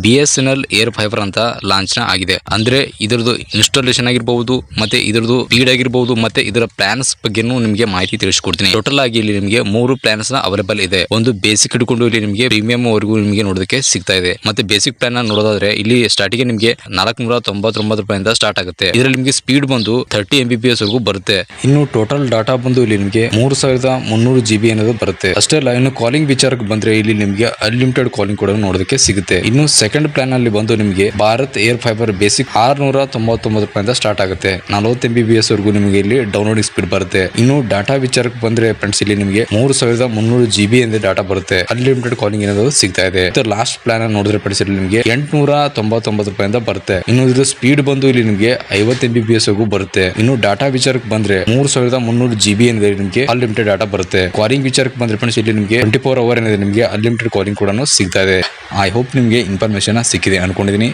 BSNL air fibre ಅಂತ launch ಆಗಿದೆ. ಅಂದ್ರೆ ಇದರದ್ದು ಇನ್ಸ್ಟಾಲೇಷನ್ ಆಗಿರಬಹುದು, ಮತ್ತೆ ಇದರದ್ದು ಸ್ಪೀಡ್ ಆಗಿರಬಹುದು, ಮತ್ತೆ ಇದರ ಪ್ಲಾನ್ಸ್ ಬಗ್ಗೆನೂ ನಿಮಗೆ ಮಾಹಿತಿ ತಿಳಿಸ್ಕೊಡ್ತೀನಿ. ಟೋಟಲ್ ಆಗಿ ಇಲ್ಲಿ ನಿಮಗೆ 3 ಪ್ಲಾನ್ಸ್ ಅವೈಲೇಬಲ್ ಇದೆ. ಒಂದು ಬೇಸಿಕ್ ಹಿಡ್ಕೊಂಡು ಇಲ್ಲಿ ನಿಮಗೆ ಪ್ರೀಮಿಯಂ ವರೆಗೂ ನಿಮಗೆ ನೋಡೋದಕ್ಕೆ ಸಿಗ್ತಾ ಇದೆ. ಮತ್ತೆ ಬೇಸಿಕ್ ಪ್ಲಾನ್ ನೋಡೋದಾದ್ರೆ ಇಲ್ಲಿ ಸ್ಟಾರ್ಟಿಂಗ್ ನಿಮಗೆ 499 ರೂಪಾಯಿಂದ ಸ್ಟಾರ್ಟ್ ಆಗುತ್ತೆ. ಇದರಲ್ಲಿ ನಿಮಗೆ ಸ್ಪೀಡ್ ಬಂದು 30 Mbps ವರೆಗೂ ಬರುತ್ತೆ. ಇನ್ನು ಟೋಟಲ್ ಡಾಟಾ ಬಂದು ಇಲ್ಲಿ ನಿಮಗೆ 3300 GB ಅನ್ನೋದು ಬರುತ್ತೆ. ಅಷ್ಟೇ ಅಲ್ಲ, ಇನ್ನು ಕಾಲಿಂಗ್ ವಿಚಾರಕ್ಕೆ ಬಂದ್ರೆ ಇಲ್ಲಿ ನಿಮಗೆ ಅನ್ಲಿಮಿಟೆಡ್ ಕಾಲಿಂಗ್ ಕೂಡ ನೋಡೋದಕ್ಕೆ ಸಿಗುತ್ತೆ. ಇನ್ನು ಸೆಕೆಂಡ್ ಪ್ಲಾನ್ ಅಲ್ಲಿ ಬಂದು ನಿಮಗೆ ಭಾರತ್ ಏರ್ ಫೈಬರ್ ಬೇಸಿಕ್ 699 ರೂಪಾಯಿಂದ ಸ್ಟಾರ್ಟ್ ಆಗುತ್ತೆ. 40 Mbps ವರೆಗೂ ನಿಮಗೆ ಇಲ್ಲಿ ಡೌನ್ಲೋಡಿಂಗ್ ಸ್ಪೀಡ್ ಬರುತ್ತೆ. ಇನ್ನು ಡಾಟಾ ವಿಚಾರಕ್ಕೆ ಬಂದ್ರೆ ಫ್ರೆಂಡ್ಸ್ ಇಲ್ಲಿ ನಿಮಗೆ 3300 GB ಎಂದು ಡಾಟಾ ಬರುತ್ತೆ. ಅನ್ಲಿಮಿಟೆಡ್ ಕಾಲಿಂಗ್ ಏನಾದ್ರು ಸಿಗ್ತಾ ಇದೆ. ಲಾಸ್ಟ್ ಪ್ಲಾನ್ ನೋಡಿದ್ರೆ ಫ್ರೆಂಡ್ಸ್ ಇಲ್ಲಿ ನಿಮಗೆ 899 ರೂಪಾಯಿಂದ ಬರುತ್ತೆ. ಇನ್ನು ಇದ್ರ ಸ್ಪೀಡ್ ಬಂದು ಇಲ್ಲಿ ನಿಮಗೆ 50 Mbps ವರೆಗೂ ಬರುತ್ತೆ. ಇನ್ನು ಡಾಟಾ ವಿಚಾರಕ್ಕೆ ಬಂದ್ರೆ 3300 GB ಏನಿದೆ ನಿಮಗೆ ಅನ್ಲಿಮಿಟೆಡ್ ಡಾಟಾ ಬರುತ್ತೆ. ಕಾಲಿಂಗ್ ವಿಚಾರಕ್ಕೆ ಬಂದ್ರೆ ಫ್ರೆಂಡ್ಸ್ ಇಲ್ಲಿ ನಿಮಗೆ 24 hour ಏನಿದೆ ನಿಮಗೆ ಅನ್ಲಿಮಿಟೆಡ್ ಕಾಲಿಂಗ್ ಕೂಡ ಸಿಗ್ತಾ ಇದೆ. ಐ ಹೋಪ್ ನಿಮಗೆ ಇನ್ಫಾರ್ಮೇಶನ್ ಸಿಕ್ಕಿದೆ ಅನ್ಕೊಂಡಿದ್ದೀನಿ.